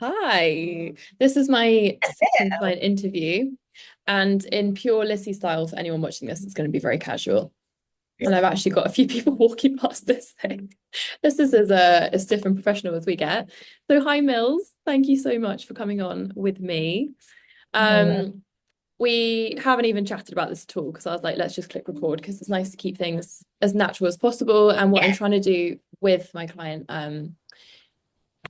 Hi, this is my second Hello. client interview, and in pure Lissy style, for anyone watching this, it's going to be very casual. And I've actually got a few people walking past this thing. This is as stiff and professional as we get. So, hi, Mills. Thank you so much for coming on with me. No. Um, we haven't even chatted about this at all because I was like, let's just click record because it's nice to keep things as natural as possible. And what I'm Yeah, trying to do with my client,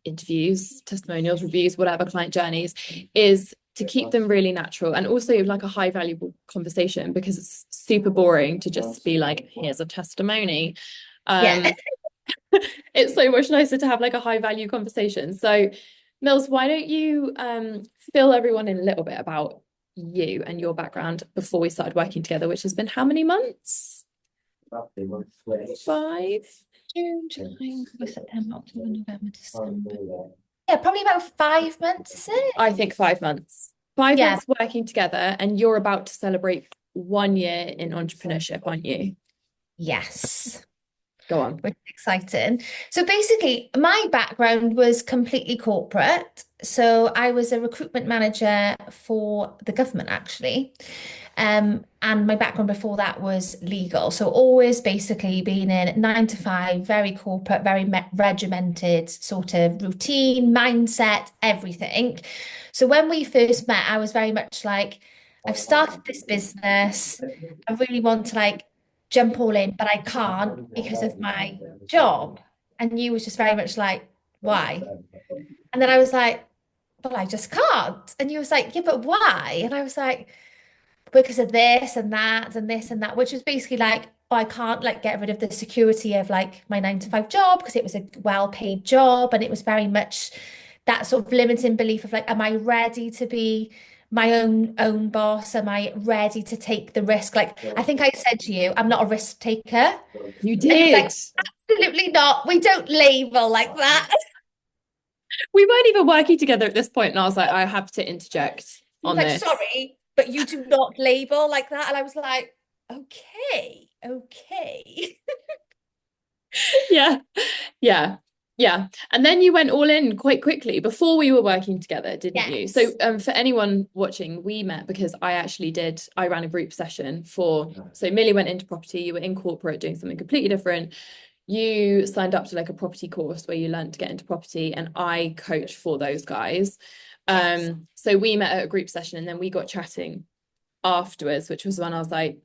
interviews, testimonials, reviews, whatever client journeys, is to keep them really natural and also like a high valuable conversation because it's super boring to just be like, here's a testimony. yeah. Um, it's so much nicer to have like a high value conversation. So, Mills, why don't you fill everyone in a little bit about you and your background before we started working together, which has been how many months? 5? June, July, August, September, October, November, December. Yeah, probably about 5 months, is it? I think 5 months. Five Yeah. months working together, and you're about to celebrate 1 year in entrepreneurship, aren't you? Yes. Go on. Which is exciting. So basically, my background was completely corporate. So I was a recruitment manager for the government, actually. And my background before that was legal. So always basically been in 9 to 5, very corporate, very regimented sort of routine, mindset, everything. So when we first met, I was very much like, I've started this business. I really want to like jump all in, but I can't because of my job. And you was just very much like, why? And then I was like, well, I just can't. And you was like, yeah, but why? And I was like, because of this and that and this and that, which was basically like, oh, I can't like get rid of the security of like my 9 to 5 job because it was a well-paid job and it was very much that sort of limiting belief of like, am I ready to be my own boss? Am I ready to take the risk? Like I think I said to you, I'm not a risk taker. You And you were like, did. absolutely not. We don't label like that. We weren't even working together at this point, and I was like, I have to interject He was on like, this. sorry, but you do not label like that. And I was like, okay, okay. Yeah, yeah, yeah. And then you went all in quite quickly before we were working together, didn't you? So, Yes. for anyone watching, we met because I ran a group session for, so Millie went into property, you were in corporate doing something completely different. You signed up to like a property course where you learned to get into property, and I coached for those guys. Yes. So we met at a group session and then we got chatting afterwards, which was when I was like,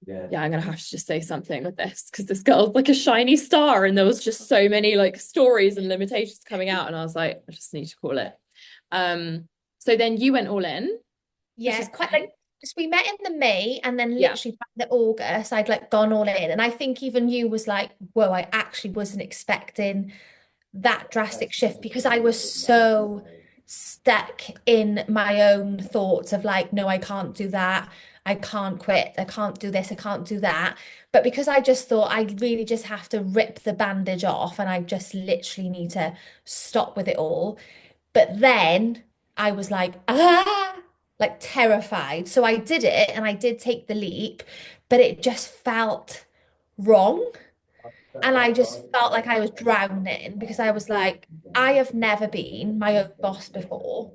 yeah, I'm gonna have to just say something with this because this girl's like a shiny star, and there was just so many like stories and limitations coming out, and I was like, I just need to call it. So then you went all in, which Yeah, is quite great. like just we met in the May and then Yeah. literally by the August, I'd like gone all in. And I think even you was like, whoa, I actually wasn't expecting that drastic shift because I was so stuck in my own thoughts of like, no, I can't do that. I can't quit. I can't do this. I can't do that. But because I just thought I really just have to rip the bandage off and I just literally need to stop with it all. But then I was like, like terrified. So I did it and I did take the leap, but it just felt wrong. And I just felt like I was drowning because I was like, I have never been my own boss before.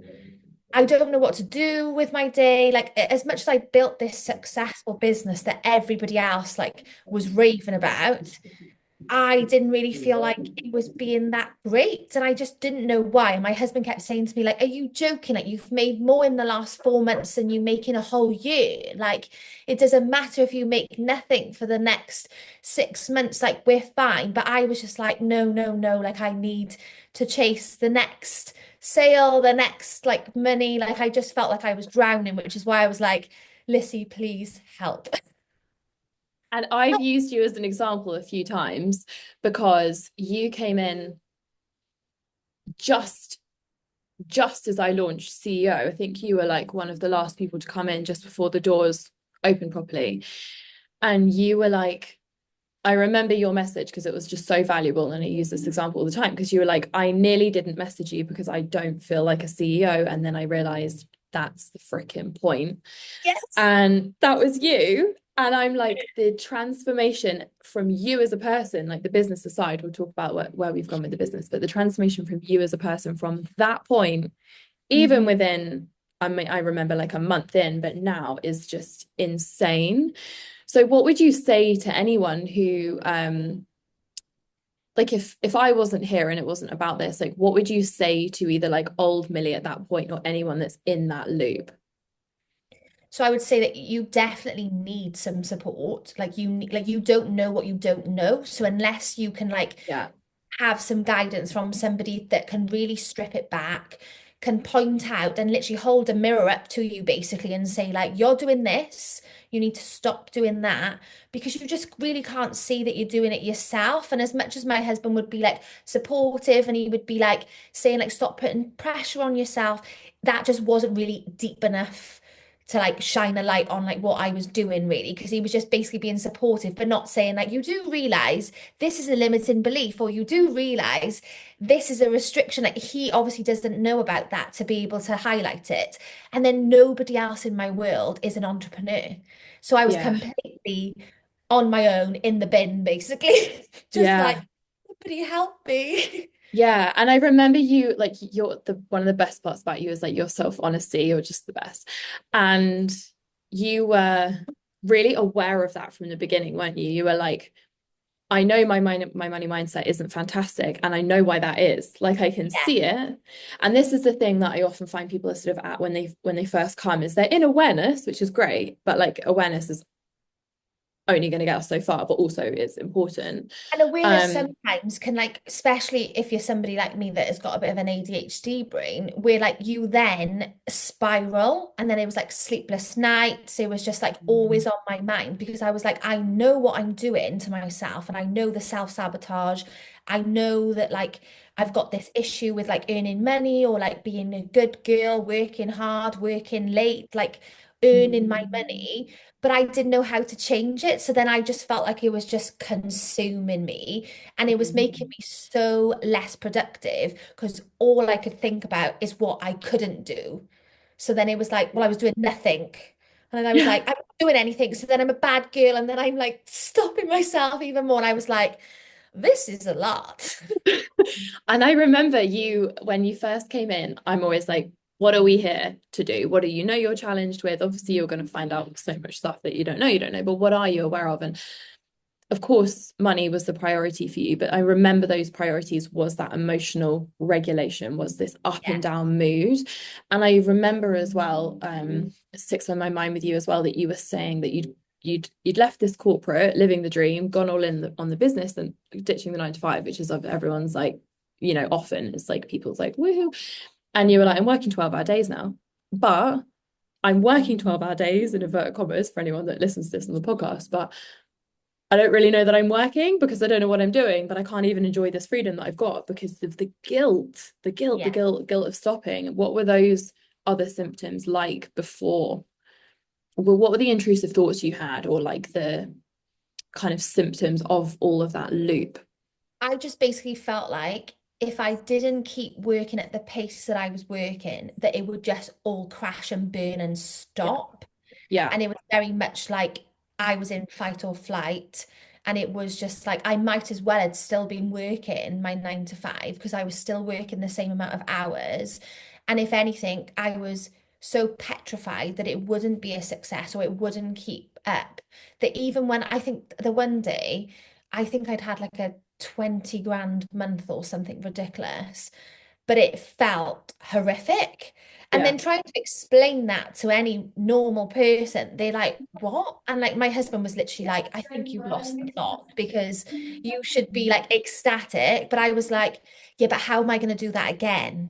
I don't know what to do with my day. Like as much as I built this successful business that everybody else like was raving about, I didn't really feel like it was being that great. And I just didn't know why. And my husband kept saying to me, like, are you joking? Like you've made more in the last 4 months than you make in a whole year. Like it doesn't matter if you make nothing for the next 6 months, like we're fine. But I was just like, no, no, no. Like I need to chase the next sale, the next like money. Like I just felt like I was drowning, which is why I was like, Lissy, please help. And I've used you as an example a few times because you came in just just as I launched CEO. I think you were like one of the last people to come in just before the doors opened properly. And you were like, I remember your message because it was just so valuable. And I use this example all the time because you were like, I nearly didn't message you because I don't feel like a CEO. And then I realized that's the freaking point. Yes. And that was you. And I'm like, the transformation from you as a person, like the business aside, we'll talk about where we've gone with the business, but the transformation from you as a person from that point, even Mhm. within, I mean, I remember like a month in, but now is just insane. So what would you say to anyone who, like if I wasn't here and it wasn't about this, like what would you say to either like old Millie at that point or anyone that's in that loop? So I would say that you definitely need some support. Like you don't know what you don't know. So unless you can like Yeah. have some guidance from somebody that can really strip it back, can point out and literally hold a mirror up to you basically and say, like, you're doing this, you need to stop doing that because you just really can't see that you're doing it yourself. And as much as my husband would be like supportive and he would be like saying, like, stop putting pressure on yourself, that just wasn't really deep enough to like shine a light on like what I was doing really because he was just basically being supportive but not saying like you do realize this is a limiting belief or you do realize this is a restriction. Like he obviously doesn't know about that to be able to highlight it. And then nobody else in my world is an entrepreneur. So I was Yeah. completely on my own in the bin, basically, just like, Yeah. somebody help me. Yeah, and I remember you like you're the one of the best parts about you is like your self-honesty, you're just the best. And you were really aware of that from the beginning, weren't you? You were like, I know my money mindset isn't fantastic, and I know why that is. Like I can Yeah. see it. And this is the thing that I often find people are sort of at when they first come is they're in awareness, which is great, but like awareness is only going to get us so far, but also it's important. And awareness Um, sometimes can like, especially if you're somebody like me that has got a bit of an ADHD brain, where like you then spiral and then it was like sleepless nights. It was just like always on my mind because I was like, I know what I'm doing to myself and I know the self-sabotage. I know that like I've got this issue with like earning money or like being a good girl, working hard, working late, like earning my money, but I didn't know how to change it. So then I just felt like it was just consuming me and it was making me so less productive because all I could think about is what I couldn't do. So then it was like, well, I was doing nothing. And then I was yeah. like, I'm not doing anything. So then I'm a bad girl. And then I'm like stopping myself even more. And I was like, this is a lot. And I remember you when you first came in, I'm always like, what are we here to do? What do you know you're challenged with? Obviously, you're going to find out so much stuff that you don't know, but what are you aware of? And of course, money was the priority for you, but I remember those priorities was that emotional regulation, was this up Yeah. and down mood. And I remember as well, sticks on my mind with you as well, that you were saying that you'd left this corporate, living the dream, gone all in on the business and ditching the 9 to 5, which is of everyone's like, often it's like people's like, woohoo. And you were like, I'm working 12-hour days now, but I'm working 12-hour days in inverted commas for anyone that listens to this on the podcast, but I don't really know that I'm working because I don't know what I'm doing, but I can't even enjoy this freedom that I've got because of the guilt, Yeah. guilt of stopping. What were those other symptoms like before? Well, what were the intrusive thoughts you had, or like the kind of symptoms of all of that loop? I just basically felt like if I didn't keep working at the pace that I was working, that it would just all crash and burn and Yeah. stop. Yeah. And it was very much like I was in fight or flight. And it was just like I might as well had still been working my 9 to 5 because I was still working the same amount of hours. And if anything, I was so petrified that it wouldn't be a success or it wouldn't keep up that even when I think the one day, I think I'd had like a 20 grand month or something ridiculous, but it felt horrific. And Yeah. then trying to explain that to any normal person, they're like, what? And like my husband was literally like, I think you've lost the plot because you should be like ecstatic. But I was like, yeah, but how am I going to do that again?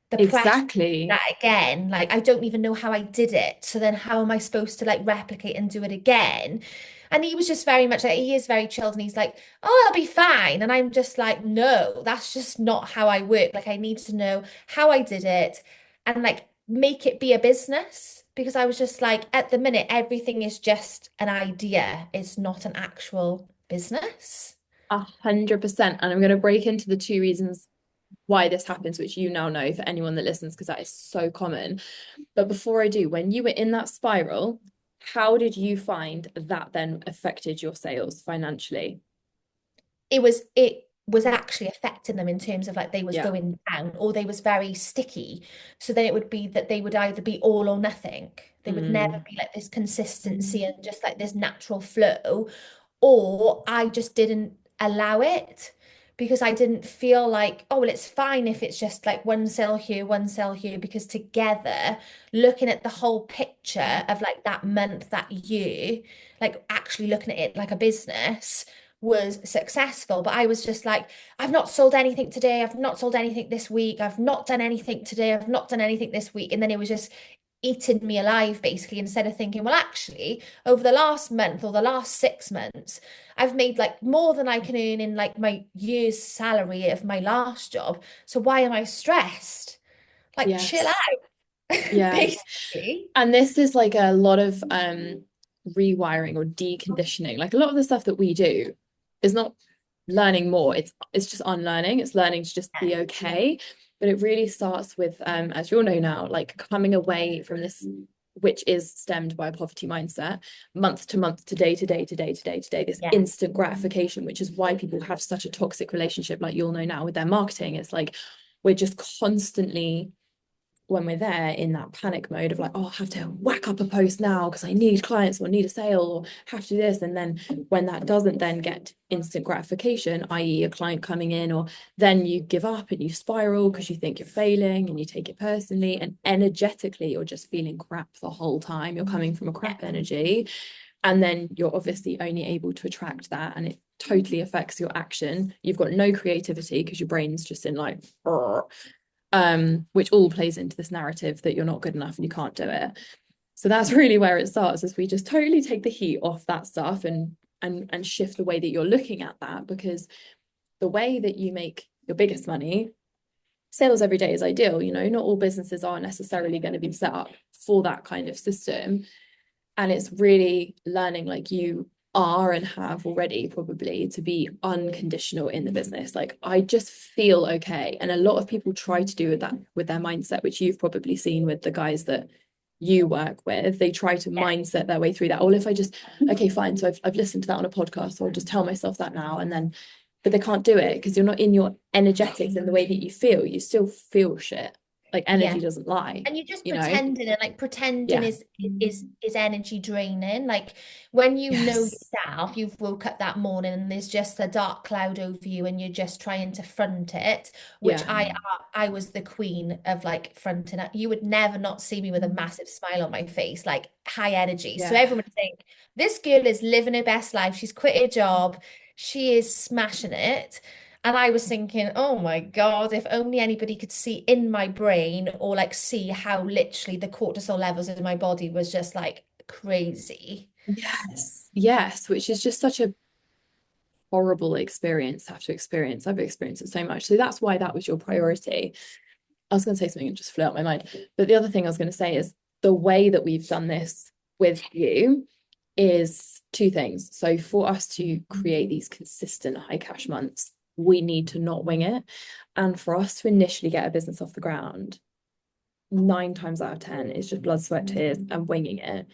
The pressure to do Exactly. that again, like I don't even know how I did it. So then how am I supposed to like replicate and do it again? And he was just very much like he is very chilled and he's like, oh, I'll be fine. And I'm just like, no, that's just not how I work. Like I need to know how I did it and like make it be a business because I was just like, at the minute, everything is just an idea. It's not an actual business. 100%. And I'm going to break into the two reasons why this happens, which you now know for anyone that listens, because that is so common. But before I do, when you were in that spiral, how did you find that then affected your sales financially? It was actually affecting them in terms of like they was Yeah. going down or they was very sticky. So then it would be that they would either be all or nothing. They would never Mm, be like this consistency and just like this natural flow, or I just didn't allow it because I didn't feel like, oh, well, it's fine if it's just like one sale here, because together, looking at the whole picture of like that month, that year, like actually looking at it like a business was successful. But I was just like, I've not sold anything today. I've not sold anything this week. I've not done anything today. I've not done anything this week. And then it was just eating me alive, basically, instead of thinking, well, actually, over the last month or the last 6 months, I've made like more than I can earn in like my year's salary of my last job. So why am I stressed? Like, chill yes. out, Yes. basically. And this is like a lot of rewiring or deconditioning. Like a lot of the stuff that we do is not learning more. It's just unlearning. It's learning to just be okay. But it really starts with as you all know now, like coming away from this, which is stemmed by a poverty mindset, month to month, to day to day to day to day to day, this Yeah, instant gratification, which is why people have such a toxic relationship, like you'll know now with their marketing. It's like we're just constantly, when we're there in that panic mode of like, oh, I have to whack up a post now because I need clients or need a sale or have to do this. And then when that doesn't then get instant gratification, i.e. a client coming in, or then you give up and you spiral because you think you're failing and you take it personally, and energetically you're just feeling crap the whole time. You're coming from a yeah, crap energy. And then you're obviously only able to attract that, and it totally affects your action. You've got no creativity because your brain's just in like, which all plays into this narrative that you're not good enough and you can't do it. So that's really where it starts, is we just totally take the heat off that stuff and shift the way that you're looking at that, because the way that you make your biggest money, sales every day is ideal. You know, not all businesses are necessarily going to be set up for that kind of system. And it's really learning, like you are and have already probably, to be unconditional in the business. Like I just feel okay. And a lot of people try to do that with their mindset, which you've probably seen with the guys that you work with. They try to yeah, mindset their way through that. Well, if I just, okay, fine. So I've listened to that on a podcast, so I'll just tell myself that now. And then, but they can't do it because you're not in your energetics in the way that you feel. You still feel shit. Like yeah. energy doesn't lie, And you're just you know? pretending, and like pretending Yeah. is energy draining. Like when you know Yes. yourself, you've woke up that morning and there's just a dark cloud over you and you're just trying to front it, which Yeah. I was the queen of like fronting it. You would never not see me with a massive smile on my face, like high energy. So Yeah. everyone would think this girl is living her best life. She's quit her job. She is smashing it. And I was thinking, oh my God, if only anybody could see in my brain, or like see how literally the cortisol levels in my body was just like crazy. Yes. Yes. Which is just such a horrible experience to have to experience. I've experienced it so much. So that's why that was your priority. I was going to say something and just flew out my mind. But the other thing I was going to say is the way that we've done this with you is two things. So for us to create these consistent high cash months, we need to not wing it. And for us to initially get a business off the ground, 9 times out of 10 is just blood, sweat, tears and winging it.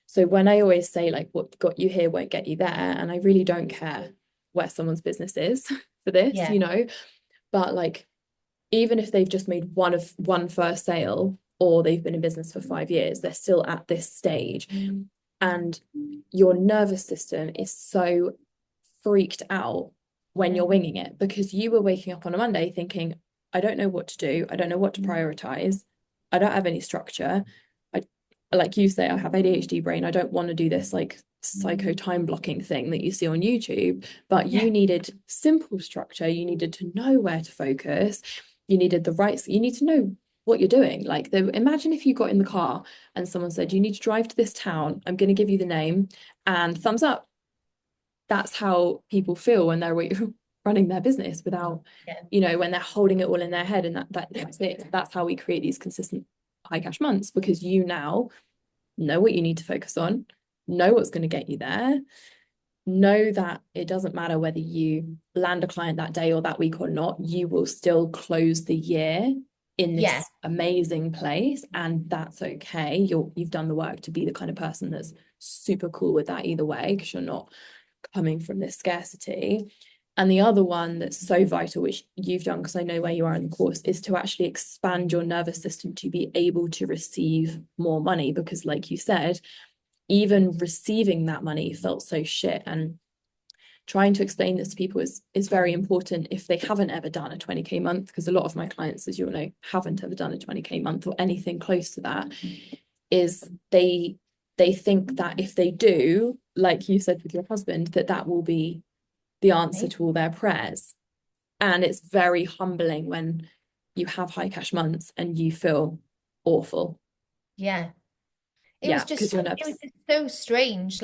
So when I always say like what got you here won't get you there, and I really don't care where someone's business is for this, Yeah, you know, but like even if they've just made one first sale or they've been in business for 5 years, they're still at this stage. And your nervous system is so freaked out when you're winging it, because you were waking up on a Monday thinking, I don't know what to do. I don't know what to prioritize. I don't have any structure. I, like you say, I have ADHD brain. I don't want to do this like psycho time blocking thing that you see on YouTube, but yeah, you needed simple structure. You needed to know where to focus. You needed the right, you need to know what you're doing. Like imagine if you got in the car and someone said, you need to drive to this town. I'm going to give you the name and thumbs up. That's how people feel when they're running their business without, yeah, you know, when they're holding it all in their head, and that's it. That's how we create these consistent high cash months, because you now know what you need to focus on, know what's going to get you there, know that it doesn't matter whether you land a client that day or that week or not, you will still close the year in yeah, this amazing place, and that's okay. You've done the work to be the kind of person that's super cool with that either way, because you're not coming from this scarcity. And the other one that's so vital, which you've done, because I know where you are in the course, is to actually expand your nervous system to be able to receive more money. Because, like you said, even receiving that money felt so shit. And trying to explain this to people is very important if they haven't ever done a 20k month, because a lot of my clients, as you'll know, haven't ever done a 20k month or anything close to that. Is they think that if they do, like you said with your husband, that will be the answer to all their prayers. And it's very humbling when you have high cash months and you feel awful. Yeah. Yeah, because you're It was nervous. just so strange.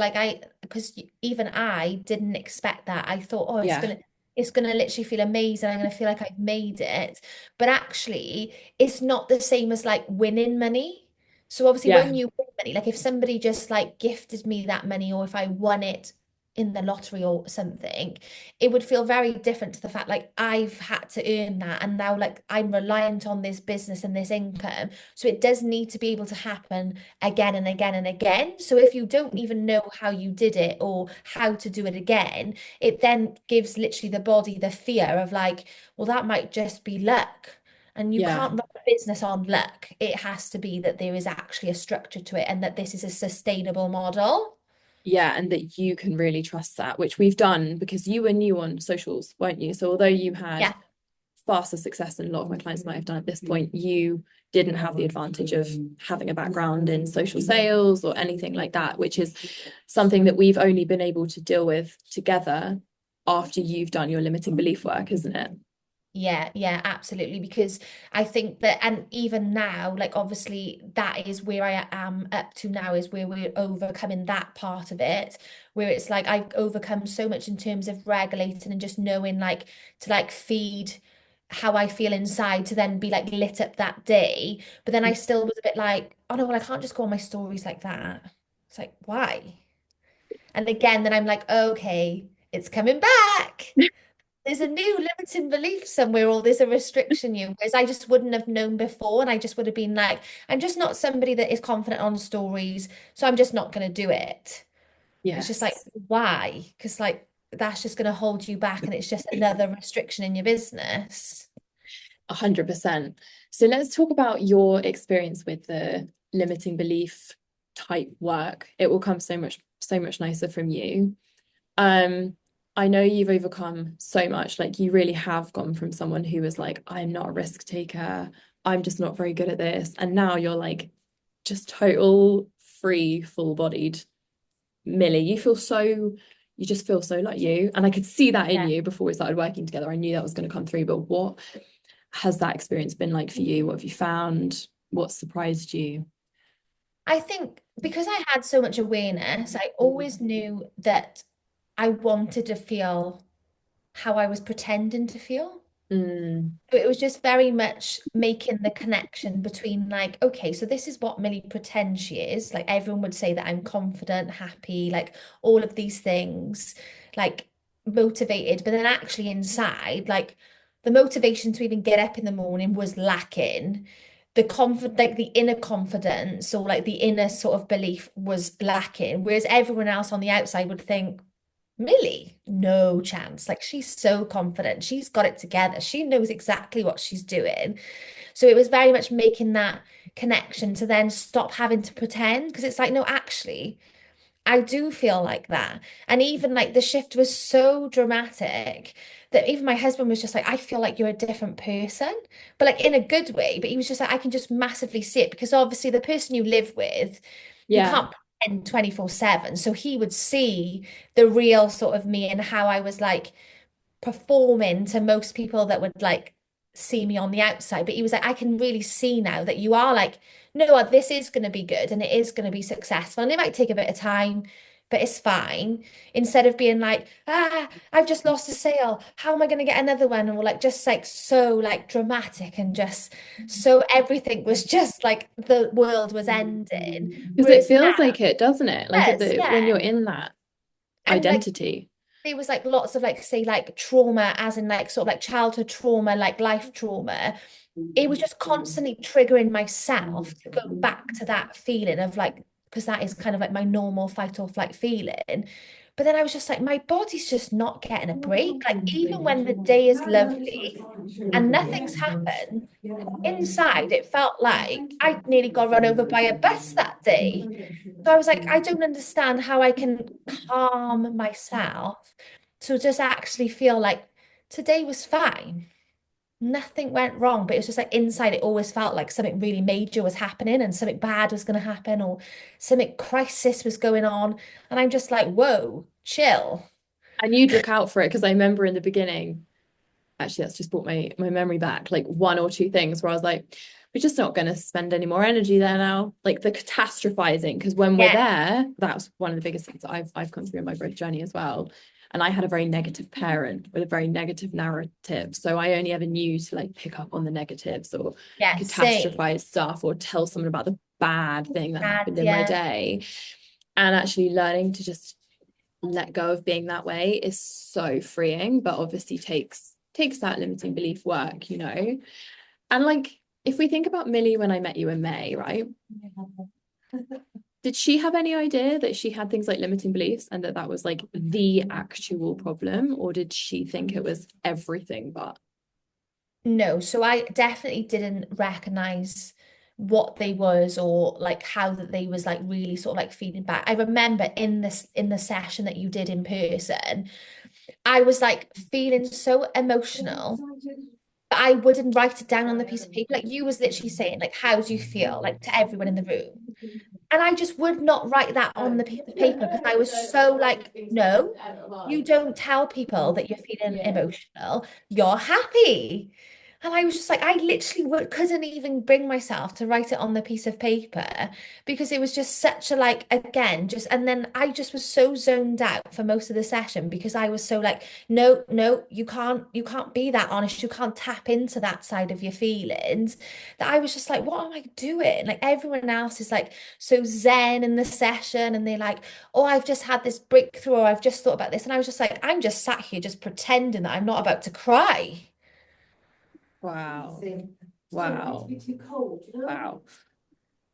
Because even I didn't expect that. I thought, oh, Yeah, it's gonna literally feel amazing. I'm gonna feel like I've made it. But actually, it's not the same as like winning money. So obviously yeah, when you win money, like if somebody just like gifted me that money or if I won it in the lottery or something, it would feel very different to the fact like I've had to earn that and now like I'm reliant on this business and this income. So it does need to be able to happen again and again and again. So if you don't even know how you did it or how to do it again, it then gives literally the body the fear of like, well, that might just be luck. And you yeah. can't run a business on luck. It has to be that there is actually a structure to it and that this is a sustainable model. Yeah, and that you can really trust that, which we've done because you were new on socials, weren't you? So although you had Yeah. faster success than a lot of my clients might have done at this point, you didn't have the advantage of having a background in social sales or anything like that, which is something that we've only been able to deal with together after you've done your limiting belief work, isn't it? Yeah, yeah, absolutely. Because I think that, and even now, like obviously, that is where I am up to now, is where we're overcoming that part of it, where it's like I've overcome so much in terms of regulating and just knowing, like, to like feed how I feel inside to then be like lit up that day. But then I still was a bit like, oh no, well, I can't just go on my stories like that. It's like, why? And again, then I'm like, okay, it's coming back, there's a new limiting belief somewhere or there's a restriction you, whereas I just wouldn't have known before and I just would have been like, I'm just not somebody that is confident on stories, so I'm just not going to do it. It's just like, Yes, why? Because like that's just going to hold you back and it's just another restriction in your business. 100%. So let's talk about your experience with the limiting belief type work. It will come so much nicer from you. Um, I know you've overcome so much. Like you really have gone from someone who was like, I'm not a risk taker, I'm just not very good at this. And now you're like just total free, full-bodied Millie. You just feel so like you. And I could see that in Yeah. you before we started working together. I knew that was going to come through. But what has that experience been like for you? What have you found? What surprised you? I think because I had so much awareness, I always knew that I wanted to feel how I was pretending to feel. Mm, So it was just very much making the connection between like, okay, so this is what Millie pretends she is. Like everyone would say that I'm confident, happy, like all of these things, like motivated. But then actually inside, like the motivation to even get up in the morning was lacking. Like the inner confidence or like the inner sort of belief was lacking. Whereas everyone else on the outside would think, Millie, no chance. Like she's so confident. She's got it together. She knows exactly what she's doing. So it was very much making that connection to then stop having to pretend because it's like, no, actually, I do feel like that. And even like the shift was so dramatic that even my husband was just like, I feel like you're a different person, but like in a good way. But he was just like, I can just massively see it because obviously the person you live with, you yeah. can't pretend 24/7. So he would see the real sort of me and how I was like performing to most people that would like see me on the outside. But he was like, I can really see now that you are like, no, this is going to be good and it is going to be successful. And it might take a bit of time, but it's fine. Instead of being like, I've just lost a sale. How am I going to get another one? Or like just like so like dramatic and just so everything was just like the world was ending. Because it Whereas now, feels like it, doesn't it? Like at yes, the when yeah. you're in that And like identity. there was like lots of like say like trauma as in like sort of like childhood trauma like life trauma, it was just constantly triggering myself to go back to that feeling of like, because that is kind of like my normal fight or flight feeling. But then I was just like, my body's just not getting a break. Like, even when the day is lovely and nothing's happened, inside it felt like I nearly got run over by a bus that day. So I was like, I don't understand how I can calm myself to just actually feel like today was fine. Nothing went wrong, but it was just like inside it always felt like something really major was happening and something bad was going to happen or something crisis was going on. And I'm just like, whoa, chill. And you'd look out for it because I remember in the beginning, actually, that's just brought my memory back, like one or two things where I was like, we're just not going to spend any more energy there now. Like the catastrophizing, because when we're Yeah, there, that's one of the biggest things that I've gone through in my growth journey as well. And I had a very negative parent with a very negative narrative. So I only ever knew to like pick up on the negatives or yeah, same. catastrophize stuff or tell someone about the bad thing that Bad, happened in my yeah. day. And actually learning to just let go of being that way is so freeing, but obviously takes that limiting belief work, you know. And like if we think about Millie when I met you in May, right? Did she have any idea that she had things like limiting beliefs and that that was like the actual problem, or did she think it was everything but? No, so I definitely didn't recognize what they was or like how that they was like really sort of like feeding back. I remember in the session that you did in person, I was like feeling so emotional, but I wouldn't write it down on the piece of paper. Like you was literally saying, like, how do you feel? Like to everyone in the room. And I just would not write that on the piece of paper because I was so like, no, you don't tell people that you're feeling emotional. You're happy. And I was just like, I literally couldn't even bring myself to write it on the piece of paper because it was just such a like, again, just, and then I just was so zoned out for most of the session because I was so like, no, no, you can't be that honest. You can't tap into that side of your feelings that I was just like, what am I doing? Like everyone else is like, so zen in the session and they're like, oh, I've just had this breakthrough or I've just thought about this. And I was just like, I'm just sat here just pretending that I'm not about to cry. Wow. Wow. Wow.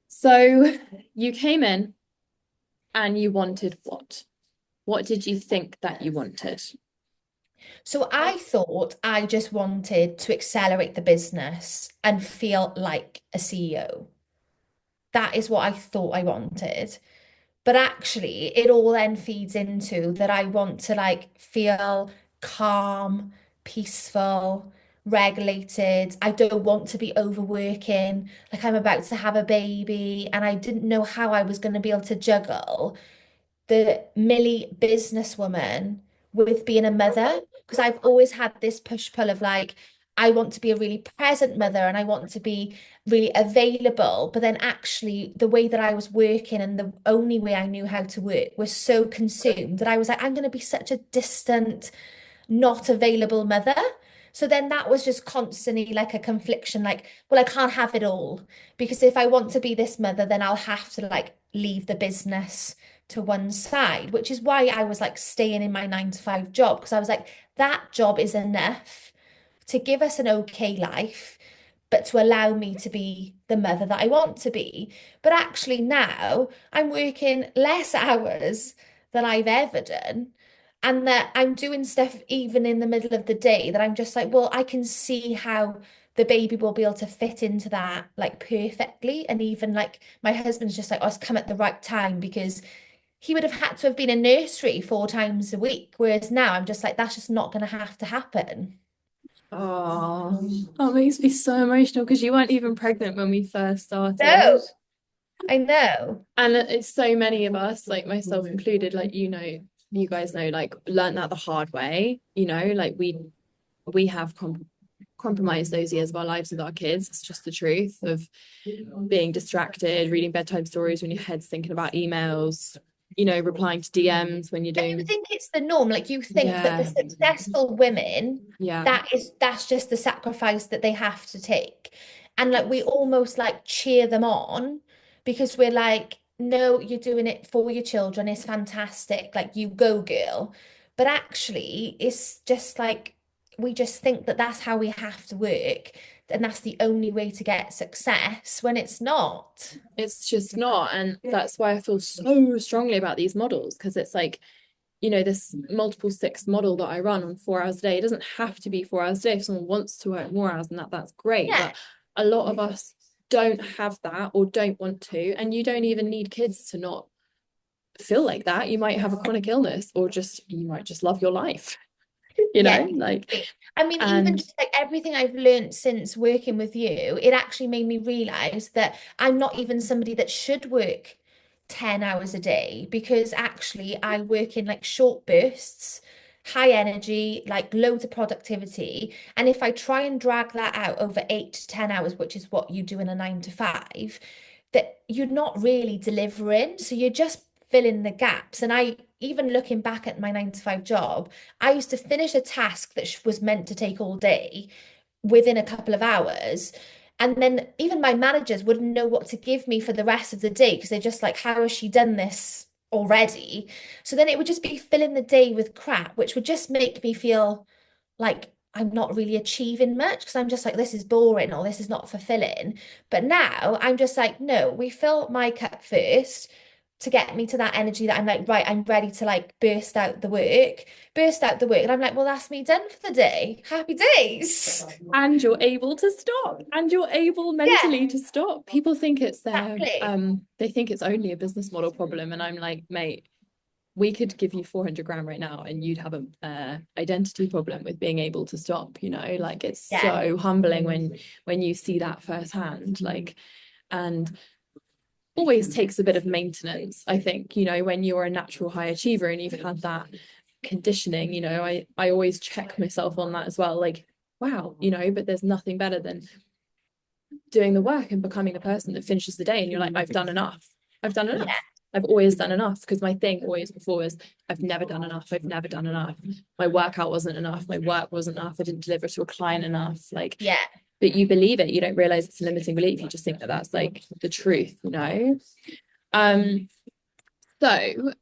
So you came in and you wanted what? What did you think that you wanted? So I thought I just wanted to accelerate the business and feel like a CEO. That is what I thought I wanted. But actually, it all then feeds into that I want to like feel calm, peaceful, regulated. I don't want to be overworking. Like I'm about to have a baby, and I didn't know how I was going to be able to juggle the Millie businesswoman with being a mother because I've always had this push-pull of like I want to be a really present mother and I want to be really available. But then actually the way that I was working and the only way I knew how to work was so consumed that I was like, I'm going to be such a distant, not available mother. So then that was just constantly like a confliction, like, well, I can't have it all because if I want to be this mother, then I'll have to like leave the business to one side, which is why I was like staying in my 9 to 5 job because I was like, that job is enough to give us an okay life, but to allow me to be the mother that I want to be. But actually, now I'm working less hours than I've ever done. And that I'm doing stuff even in the middle of the day that I'm just like, well, I can see how the baby will be able to fit into that like perfectly. And even like my husband's just like, oh, it's come at the right time because he would have had to have been in nursery 4 times a week. Whereas now I'm just like, that's just not going to happen. Oh, that makes me so emotional because you weren't even pregnant when we first started. No, I know. And it's so many of us, like myself included, like you guys know, like learned that the hard way, like we have compromised those years of our lives with our kids. It's just the truth of being distracted, reading bedtime stories when your head's thinking about emails, replying to DMs when you're And you doing, think it's the norm, like you think that the yeah, successful women, yeah. that's just the sacrifice that they have to take. And like we almost like cheer them on because we're like, no, you're doing it for your children. It's fantastic. Like you go, girl. But actually, it's just like we just think that that's how we have to work and that's the only way to get success when it's not. It's just not. And that's why I feel so strongly about these models, because it's like, this multiple six model that I run on 4 hours a day, it doesn't have to be 4 hours a day. If someone wants to work more hours than that, that's great. Yeah. But a lot of us don't have that or don't want to. And you don't even need kids to not feel like that. You might have a chronic illness, or you might just love your life, Yeah. like, I mean, even and just like everything I've learned since working with you, it actually made me realize that I'm not even somebody that should work 10 hours a day, because actually I work in like short bursts, high energy, like loads of productivity. And if I try and drag that out over 8 to 10 hours, which is what you do in a 9 to 5, that you're not really delivering. So you're just filling the gaps. And I, even looking back at my 9 to 5 job, I used to finish a task that was meant to take all day within a couple of hours. And then even my managers wouldn't know what to give me for the rest of the day, because they're just like, how has she done this already? So then it would just be filling the day with crap, which would just make me feel like I'm not really achieving much, because I'm just like, this is boring or this is not fulfilling. But now I'm just like, no, we fill my cup first to get me to that energy that I'm like, right, I'm ready to like burst out the work. And I'm like, well, that's me done for the day. Happy days. and you're able to stop, and you're able Yeah, mentally to stop. People think it's exactly. they think it's only a business model problem, and I'm like, mate, we could give you 400 grand right now and you'd have a identity problem with being able to stop. Like, it's Yeah, so humbling when you see that firsthand, like. And always takes a bit of maintenance, I think, when you're a natural high achiever and you've had that conditioning. I always check myself on that as well, like, wow, but there's nothing better than doing the work and becoming the person that finishes the day and you're like, I've done enough. I've done yeah, enough. I've always done enough, because my thing always before was, I've never done enough. I've never done enough. My workout wasn't enough. My work wasn't enough. I didn't deliver to a client enough. Like, yeah. but you believe it. You don't realize it's a limiting belief. You just think that that's like the truth. Um, so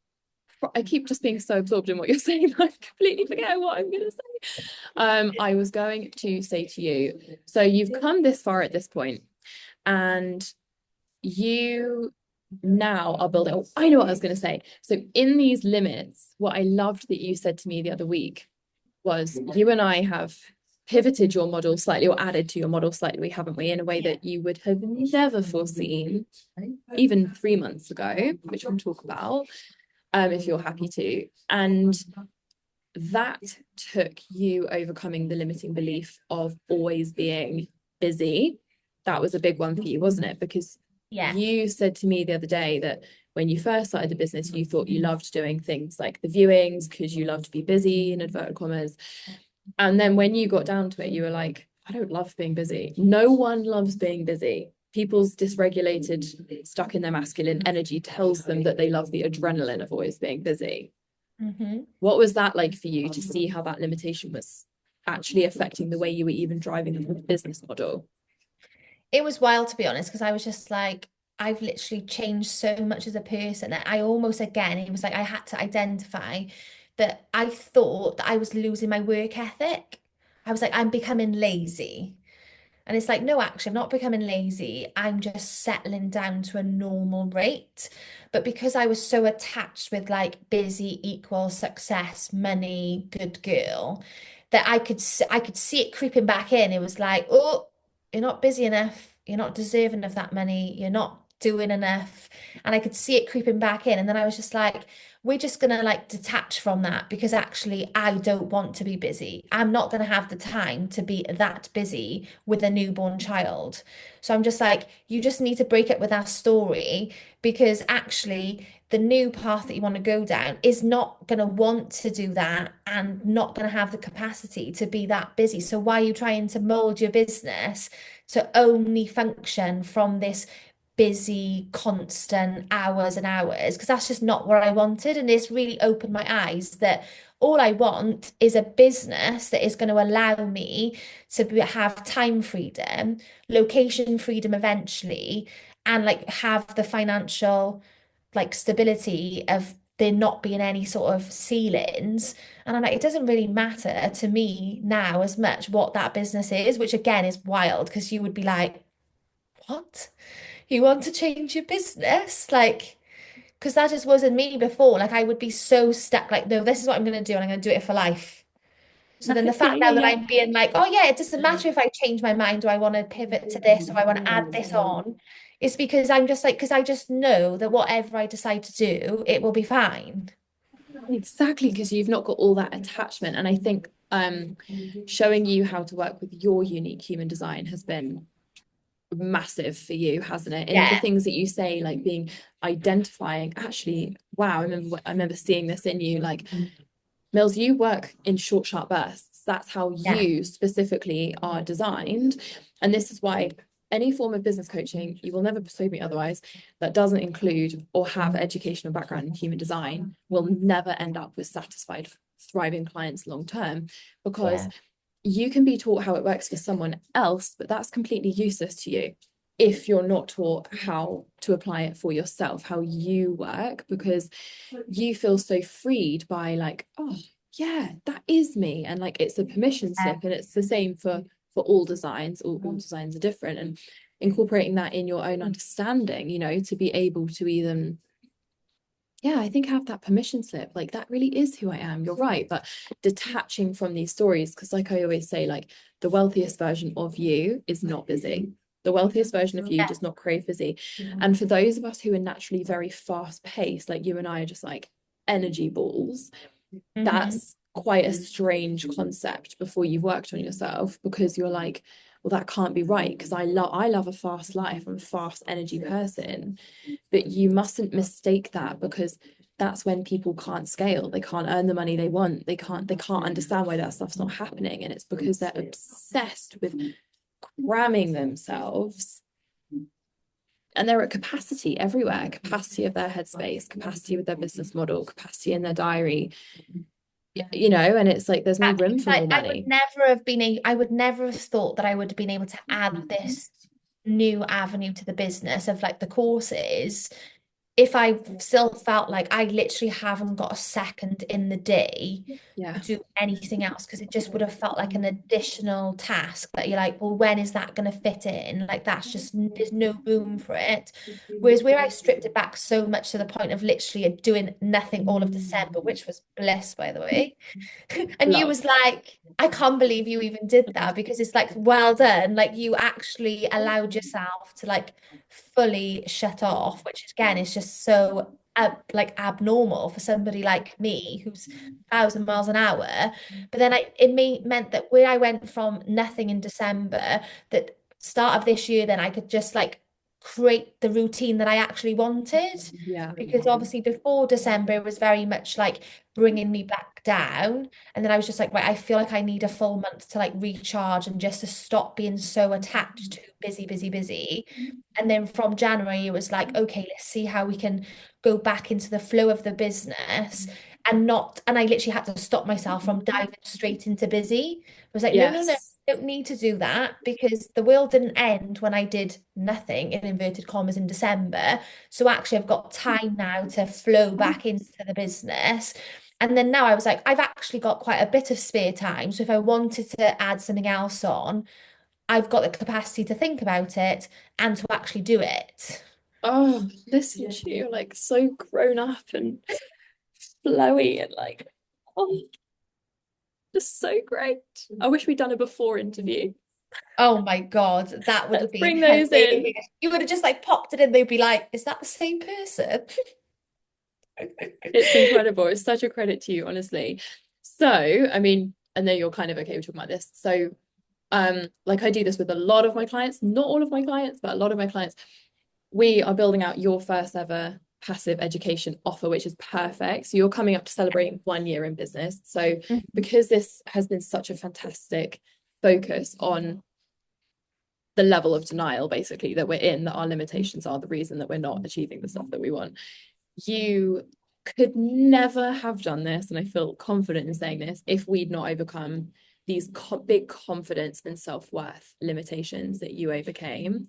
I keep just being so absorbed in what you're saying, I completely forget what I'm going to say. I was going to say to you, so you've come this far at this point, and you now are building. Oh, I know what I was going to say. So in these limits, what I loved that you said to me the other week was, you and I have pivoted your model slightly, or added to your model slightly, haven't we, in a way that you would have never foreseen even 3 months ago, which we'll talk about, if you're happy to. And that took you overcoming the limiting belief of always being busy. That was a big one for you, wasn't it? Because Yeah. you said to me the other day that when you first started the business, you thought you loved doing things like the viewings because you love to be busy, in inverted commas. And then when you got down to it, you were like, I don't love being busy. No one loves being busy. People's dysregulated, stuck in their masculine energy tells them that they love the adrenaline of always being busy. Hmm. What was that like for you to see how that limitation was actually affecting the way you were even driving the business model? It was wild, to be honest, because I was just like, I've literally changed so much as a person that I almost, again, it was like I had to identify that I thought that I was losing my work ethic. I was like, I'm becoming lazy. And it's like, no, actually, I'm not becoming lazy. I'm just settling down to a normal rate. But because I was so attached with like busy equals success, money, good girl, that I could see it creeping back in. It was like, oh, you're not busy enough. You're not deserving of that money. You're not doing enough. And I could see it creeping back in. And then I was just like, we're just gonna like detach from that, because actually I don't want to be busy. I'm not gonna have the time to be that busy with a newborn child. So I'm just like, you just need to break up with our story, because actually the new path that you want to go down is not gonna want to do that and not gonna have the capacity to be that busy. So why are you trying to mold your business to only function from this busy, constant hours and hours? Because that's just not what I wanted. And it's really opened my eyes that all I want is a business that is going to allow me to have time freedom, location freedom eventually, and like have the financial like stability of there not being any sort of ceilings. And I'm like, it doesn't really matter to me now as much what that business is, which again is wild because you would be like, what? You want to change your business? Like, because that just wasn't me before. Like, I would be so stuck, like, no, this is what I'm going to do, and I'm going to do it for life. So then the Yeah, fact yeah, now that yeah. I'm being like, oh yeah, it doesn't matter if I change my mind, do I want to pivot to this or I want to add this on? It's because I'm just like, because I just know that whatever I decide to do, it will be fine. Exactly, because you've not got all that attachment. And I think showing you how to work with your unique human design has been massive for you, hasn't it? And the Yeah, things that you say, like being identifying, actually, wow, I remember seeing this in you, like Mills, you work in short, sharp bursts. That's how yeah, you specifically are designed. And this is why any form of business coaching, you will never persuade me otherwise, that doesn't include or have educational background in human design will never end up with satisfied, thriving clients long term, because yeah, you can be taught how it works for someone else, but that's completely useless to you if you're not taught how to apply it for yourself, how you work, because you feel so freed by like, oh yeah, that is me. And like it's a permission yeah, slip. And it's the same for all designs. All designs are different. And incorporating that in your own understanding, to be able to even, yeah, I think have that permission slip. Like that really is who I am. You're right. But detaching from these stories, because like I always say, like the wealthiest version of you is not busy. The wealthiest version of you yeah. does not crave busy. And for those of us who are naturally very fast paced, like you and I are just like energy balls, Hmm. that's quite a strange concept before you've worked on yourself, because you're like, well, that can't be right, because I love a fast life. I'm a fast energy person. But you mustn't mistake that, because that's when people can't scale. They can't earn the money they want. They can't understand why that stuff's not happening. And it's because they're obsessed with cramming themselves, and they're at capacity everywhere, capacity of their headspace, capacity with their business model, capacity in their diary, and it's like there's no room Exactly. for Like more I would money. never have been I would never have thought that I would have been able to add this new avenue to the business of like the courses if I still felt like I literally haven't got a second in the day Yeah. to do anything else because it just would have felt like an additional task that you're like, well, when is that going to fit in? Like that's just there's no room for it. Whereas where I stripped it back so much to the point of literally doing nothing all of December, which was bliss, by the way. And you Love. was like, I can't believe you even did that because it's like, well done. Like you actually allowed yourself to like fully shut off, which again is just so like abnormal for somebody like me who's 1,000 miles an hour. But then meant that where I went from nothing in December, that start of this year, then I could just like create the routine that I actually wanted. Yeah. Because obviously before December, it was very much like bringing me back down. And then I was just like, right, I feel like I need a full month to like recharge and just to stop being so attached to busy, busy, busy. And then from January, it was like, okay, let's see how we can go back into the flow of the business and not, and I literally had to stop myself from diving straight into busy. I was like, no, no, no, Yes. I don't need to do that because the world didn't end when I did nothing in inverted commas in December. So actually, I've got time now to flow back into the business. And then now I was like, I've actually got quite a bit of spare time. So if I wanted to add something else on, I've got the capacity to think about it and to actually do it. Oh, listen to you, like so grown up and flowy and like, oh, just so great. I wish we'd done a before interview. Oh my God, that would have Let's been bring those in. hilarious. You would have just like popped it in, they'd be like, is that the same person? It's incredible. It's such a credit to you, honestly. So, I mean, I know you're kind of okay with talking about this. So, like I do this with a lot of my clients, not all of my clients, but a lot of my clients. We are building out your first ever passive education offer, which is perfect. So you're coming up to celebrating 1 year in business. So Mhm. because this has been such a fantastic focus on the level of denial, basically, that we're in, that our limitations are the reason that we're not achieving the stuff that we want. You could never have done this, and I feel confident in saying this, if we'd not overcome these big confidence and self-worth limitations that you overcame,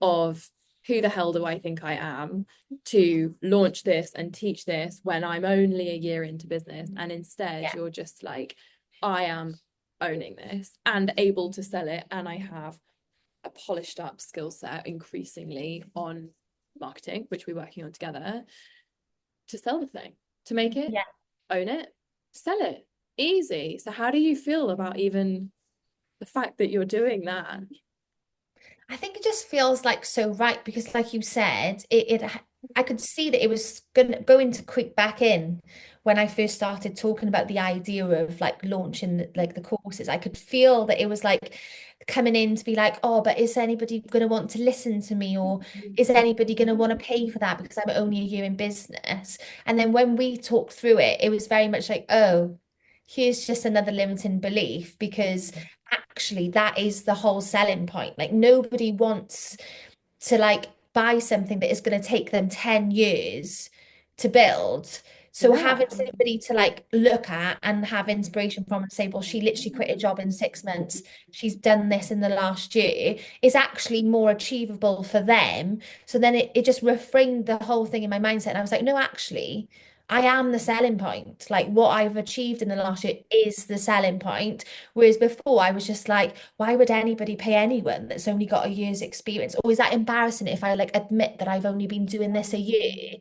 of who the hell do I think I am to launch this and teach this when I'm only a year into business? And instead, Yeah. you're just like, I am owning this and able to sell it. And I have a polished up skill set increasingly on marketing, which we're working on together, to sell the thing, to make it, Yeah. own it, sell it. Easy. So, how do you feel about even the fact that you're doing that? I think it just feels like so right because, like you said, I could see that it was going to creep back in when I first started talking about the idea of like launching like the courses. I could feel that it was like coming in to be like, oh, but is anybody going to want to listen to me, or is anybody going to want to pay for that because I'm only a year in business? And then when we talked through it, it was very much like, oh, here's just another limiting belief because actually that is the whole selling point. Like nobody wants to like buy something that is going to take them 10 years to build. So Yeah. having somebody to like look at and have inspiration from and say, well, she literally quit a job in 6 months. She's done this in the last year is actually more achievable for them. So then it just reframed the whole thing in my mindset. And I was like, no, actually, I am the selling point. Like what I've achieved in the last year is the selling point. Whereas before I was just like, why would anybody pay anyone that's only got a year's experience? Or is that embarrassing if I like admit that I've only been doing this a year?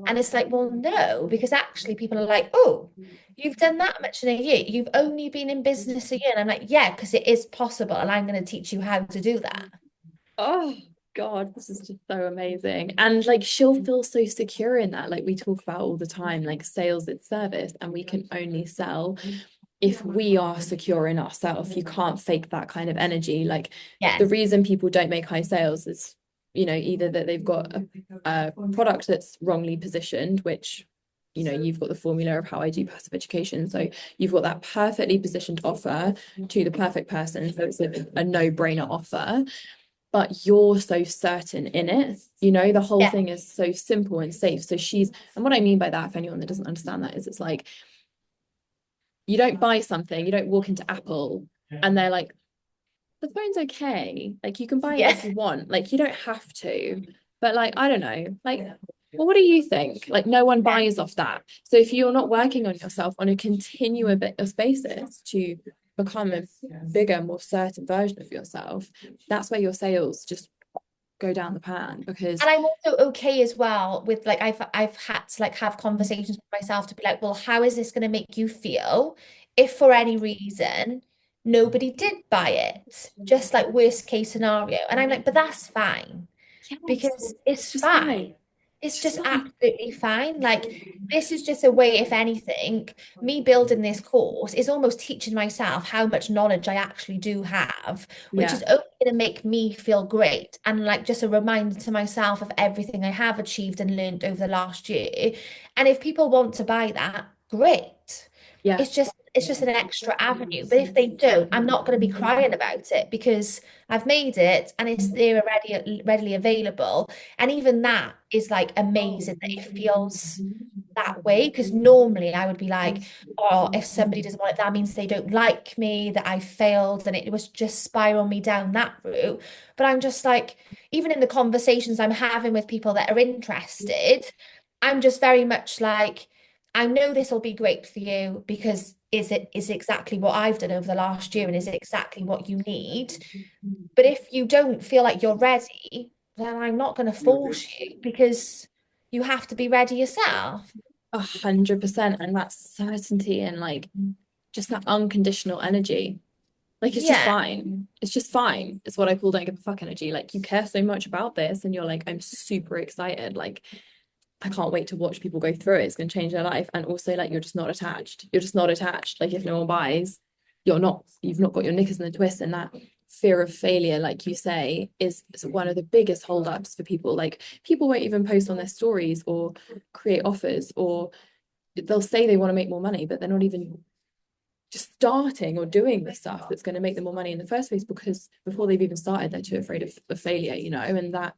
And it's like, well, no, because actually people are like, oh, you've done that much in a year. You've only been in business a year. And I'm like, yeah, because it is possible. And I'm going to teach you how to do that. Oh God, this is just so amazing. And like she'll feel so secure in that. Like we talk about all the time, like sales is service, and we can only sell if we are secure in ourselves. You can't fake that kind of energy. Like Yeah. the reason people don't make high sales is, either that they've got a product that's wrongly positioned, which you've got the formula of how I do passive education. So you've got that perfectly positioned offer to the perfect person. So it's a no-brainer offer, but you're so certain in it. The whole Yeah. thing is so simple and safe. So and what I mean by that, for anyone that doesn't understand that, is it's like you don't buy something, you don't walk into Apple and they're like, the phone's okay. Like you can buy it Yeah. if you want. Like you don't have to. But like, I don't know. Like, well, what do you think? Like no one Yeah. buys off that. So if you're not working on yourself on a continuous basis to become a bigger, more certain version of yourself, that's where your sales just go down the pan because And I'm also okay as well with like I've had to like have conversations with myself to be like, well, how is this going to make you feel if for any reason nobody did buy it? Just like worst case scenario. And I'm like, but that's fine yes, because it's it's just fine. fine. It's It's just just fine. absolutely fine. Like, this is just a way, if anything, me building this course is almost teaching myself how much knowledge I actually do have, which Yeah. is only going to make me feel great. And like just a reminder to myself of everything I have achieved and learned over the last year. And if people want to buy that, great. Yeah. It's just an extra avenue. But if they don't, I'm not going to be crying about it because I've made it and it's there already readily available. And even that is like amazing that it feels that way. Because normally I would be like, oh, if somebody doesn't want it, that means they don't like me, that I failed, and it was just spiral me down that route. But I'm just like, even in the conversations I'm having with people that are interested, I'm just very much like, I know this will be great for you because is exactly what I've done over the last year and is it exactly what you need. But if you don't feel like you're ready, then I'm not going to force you because you have to be ready yourself. 100%. And that certainty and like just that unconditional energy. Like it's just Yeah. fine. It's just fine. It's what I call don't give a fuck energy. Like you care so much about this and you're like, I'm super excited. Like I can't wait to watch people go through it. It's going to change their life. And also like you're just not attached. You're just not attached. Like if no one buys, you've not got your knickers in a twist. And that fear of failure, like you say, is one of the biggest holdups for people. Like people won't even post on their stories or create offers, or they'll say they want to make more money, but they're not even just starting or doing the stuff that's going to make them more money in the first place, because before they've even started, they're too afraid of failure, and that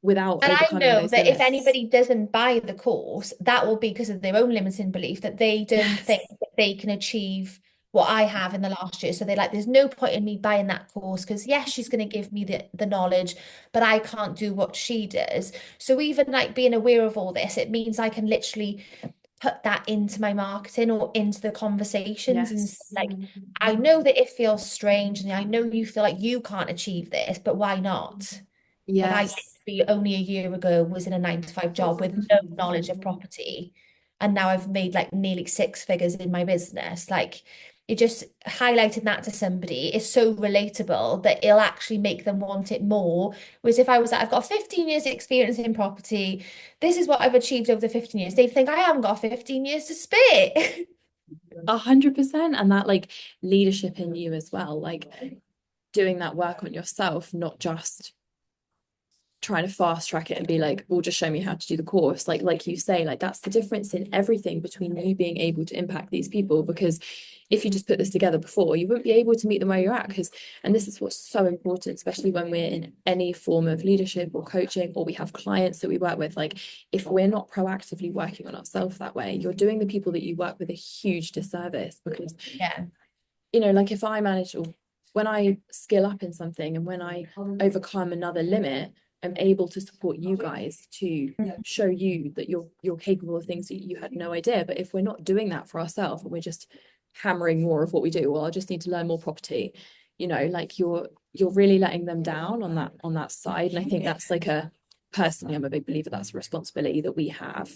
without And I overcoming know those that if limits. anybody doesn't buy the course, that will be because of their own limiting belief that they don't think Yes. that they can achieve what I have in the last year. So they're like, there's no point in me buying that course because yes, she's going to give me the knowledge, but I can't do what she does. So even like being aware of all this, it means I can literally put that into my marketing or into the conversations and Yes. like, I know that it feels strange and I know you feel like you can't achieve this, but why not? Like I Yes. literally only a year ago was in a 9 to 5 job with no knowledge of property. And now I've made like nearly 6 figures in my business. Like it just highlighting that to somebody is so relatable that it'll actually make them want it more. Whereas if I was like, I've got 15 years experience in property, this is what I've achieved over the 15 years, they'd think I haven't got 15 years to spare. 100%. And that like leadership in you as well, like doing that work on yourself, not just trying to fast track it and be like, well, just show me how to do the course. Like you say, like that's the difference in everything between you being able to impact these people. Because if you just put this together before, you wouldn't be able to meet them where you're at. Because, and this is what's so important, especially when we're in any form of leadership or coaching, or we have clients that we work with, like if we're not proactively working on ourselves that way, you're doing the people that you work with a huge disservice. Because, Yeah. you know, like if I manage, or when I skill up in something and when I overcome another limit, I'm able to support you guys to show you that you're capable of things that you had no idea. But if we're not doing that for ourselves and we're just hammering more of what we do, well, I just need to learn more property, you know, like you're really letting them down on that side. And I think that's like a personally, I'm a big believer that's a responsibility that we have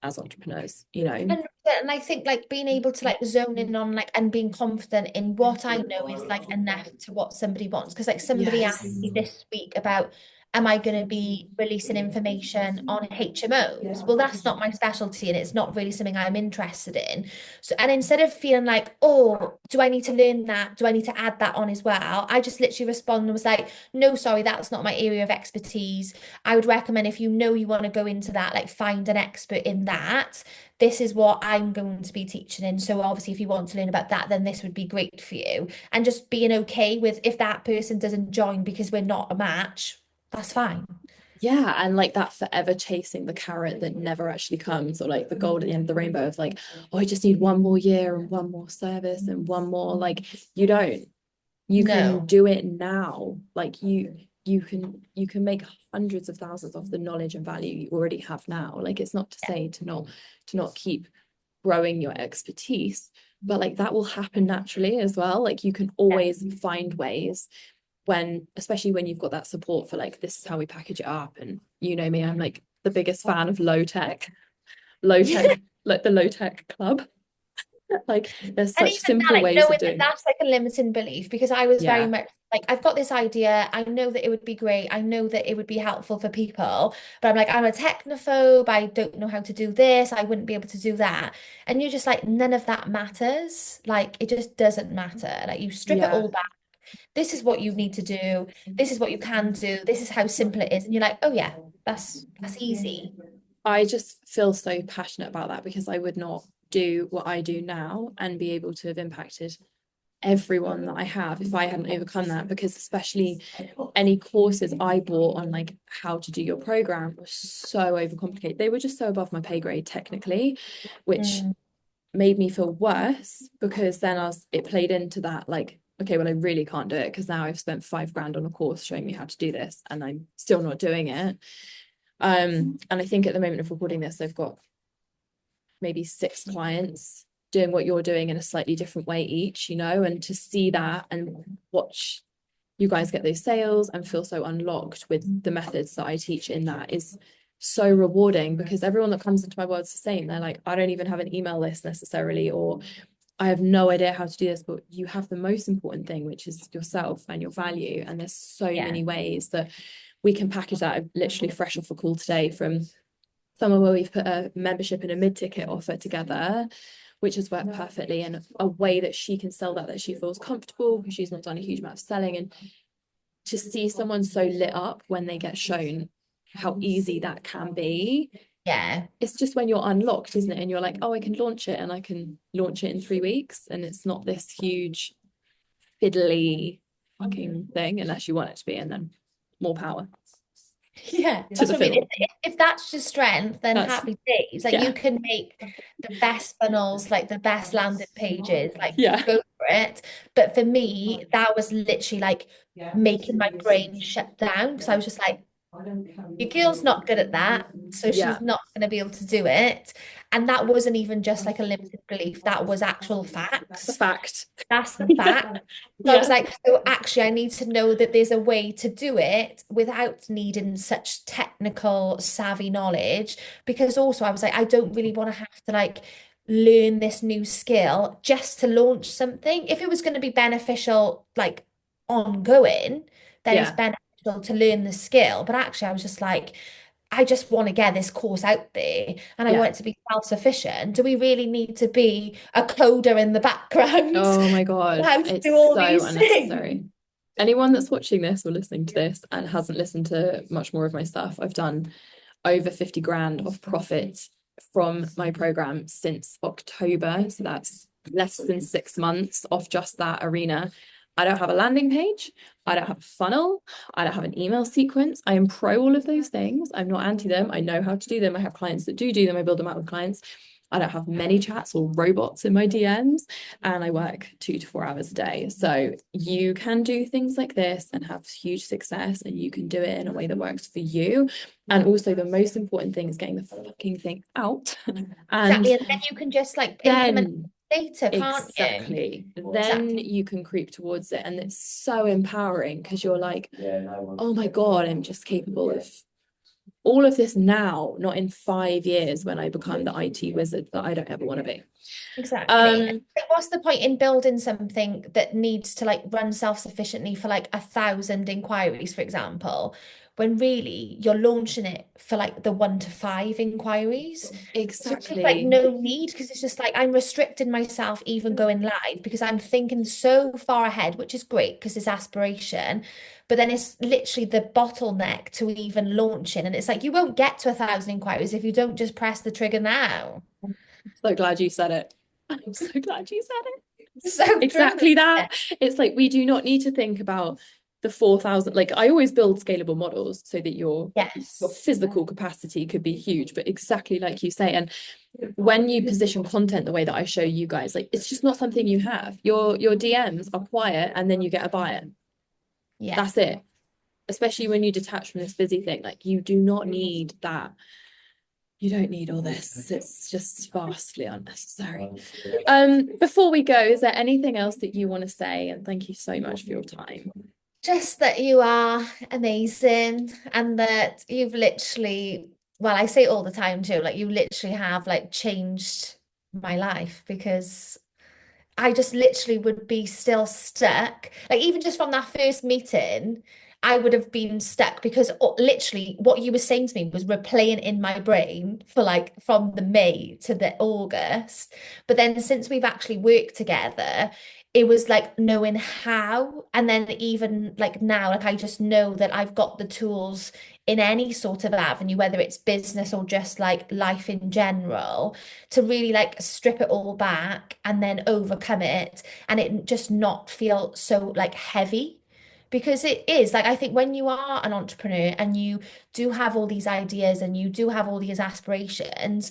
as entrepreneurs, you know. 100%. And I think like being able to like zone in on like and being confident in what I know is like enough to what somebody wants. Because like somebody asked Yes. me this week about, am I going to be releasing information on HMOs? Well, that's not my specialty and it's not really something I'm interested in. So, and instead of feeling like, oh, do I need to learn that? Do I need to add that on as well? I just literally responded and was like, no, sorry, that's not my area of expertise. I would recommend if you know you want to go into that, like find an expert in that. This is what I'm going to be teaching in. So obviously, if you want to learn about that, then this would be great for you. And just being okay with if that person doesn't join because we're not a match, that's fine. Yeah, and like that forever chasing the carrot that never actually comes, or like the gold at the end of the rainbow of like, oh, I just need one more year and one more service and one more. Like you don't. You can No. do it now. Like you can make hundreds of thousands of the knowledge and value you already have now. Like it's not to say to not keep growing your expertise, but like that will happen naturally as well. Like you can Yeah. always find ways when, especially when you've got that support for like, this is how we package it up. And you know me, I'm like the biggest fan of low tech, like the low tech club. Like there's And such even that, simple like ways of knowing that doing. that's like a limiting belief because I was very Yeah, much like, I've got this idea. I know that it would be great. I know that it would be helpful for people, but I'm like, I'm a technophobe. I don't know how to do this. I wouldn't be able to do that. And you're just like, none of that matters. Like, it just doesn't matter. Like, you strip it yeah. all back. This is what you need to do. This is what you can do. This is how simple it is. And you're like, oh yeah, that's easy. I just feel so passionate about that because I would not do what I do now and be able to have impacted everyone that I have if I hadn't overcome that. Because especially any courses I bought on like how to do your program were so overcomplicated. They were just so above my pay grade technically, which Mm, made me feel worse because then it played into that like, okay, well I really can't do it because now I've spent 5 grand on a course showing me how to do this and I'm still not doing it. And I think at the moment of recording this, I've got maybe 6 clients doing what you're doing in a slightly different way each, you know, and to see that and watch you guys get those sales and feel so unlocked with the methods that I teach in that is so rewarding because everyone that comes into my world is the same. They're like, I don't even have an email list necessarily, or I have no idea how to do this, but you have the most important thing, which is yourself and your value. And there's so yeah. many ways that we can package that. I'm literally fresh off a call today from somewhere where we've put a membership and a mid-ticket offer together, which has worked perfectly, and a way that she can sell that she feels comfortable because she's not done a huge amount of selling. And to see someone so lit up when they get shown how easy that can be, Yeah. it's just when you're unlocked, isn't it? And you're like, oh, I can launch it and I can launch it in 3 weeks. And it's not this huge fiddly fucking thing unless you want it to be, and then more power. Yeah, to that's the what I mean. fiddle. If that's your strength, then That's, happy days. Like yeah, you can make the best funnels, like the best landing pages, like yeah, go for it. But for me, that was literally like making my brain shut down because I was just like, your girl's not good at that, so yeah. she's not going to be able to do it. And that wasn't even just like a limited belief, that was actual That's a facts. fact. That's the Yeah, fact. So I was yeah, like, so actually, I need to know that there's a way to do it without needing such technical savvy knowledge. Because also, I was like, I don't really want to have to like learn this new skill just to launch something. If it was going to be beneficial, like ongoing, then it's yeah, beneficial to learn the skill. But actually, I was just like, I just want to get this course out there and I yeah. want it to be self-sufficient. Do we really need to be a coder in the background? Oh my God, How to do it's all so these things? unnecessary. Anyone that's watching this or listening to this and hasn't listened to much more of my stuff, I've done over 50 grand of profit from my program since October. So that's less than 6 months off just that arena. I don't have a landing page. I don't have a funnel. I don't have an email sequence. I am pro all of those things. I'm not anti them. I know how to do them. I have clients that do them. I build them out with clients. I don't have many chats or robots in my DMs, and I work 2 to 4 hours a day. So you can do things like this and have huge success, and you can do it in a way that works for you. And also, the most important thing is getting the fucking thing out. And Exactly. And then you can just like implement then, data, can't you? exactly, then Exactly. you can creep towards it. And it's so empowering because you're like, oh my God, I'm just capable of all of this now, not in 5 years when I become the IT wizard that I don't ever want to be. Exactly. Um, Like, what's the point in building something that needs to like run self-sufficiently for like 1,000 inquiries, for example, when really you're launching it for like the 1 to 5 inquiries? So it's just like exactly. no need because it's just like I'm restricting myself even going live because I'm thinking so far ahead, which is great because it's aspiration. But then it's literally the bottleneck to even launching. And it's like you won't get to 1,000 inquiries if you don't just press the trigger now. So glad you said it. I'm so glad you said it. So true. Exactly that. It's like we do not need to think about the 4,000. Like I always build scalable models so that your Yes. physical capacity could be huge, but exactly like you say. And when you position content the way that I show you guys, like it's just not something you have. Your DMs are quiet and then you get a buyer. Yeah. That's it. Especially when you detach from this busy thing. Like you do not need that. You don't need all this. It's just vastly unnecessary. Before we go, is there anything else that you want to say? And thank you so much for your time. Just that you are amazing and that you've literally, well, I say it all the time too, like you literally have like changed my life because I just literally would be still stuck. Like even just from that first meeting, I would have been stuck because literally what you were saying to me was replaying in my brain for like from the May to the August. But then since we've actually worked together, it was like knowing how. And then even like now, like I just know that I've got the tools in any sort of avenue, whether it's business or just like life in general to really like strip it all back and then overcome it and it just not feel so like heavy. Because it is like I think when you are an entrepreneur and you do have all these ideas and you do have all these aspirations,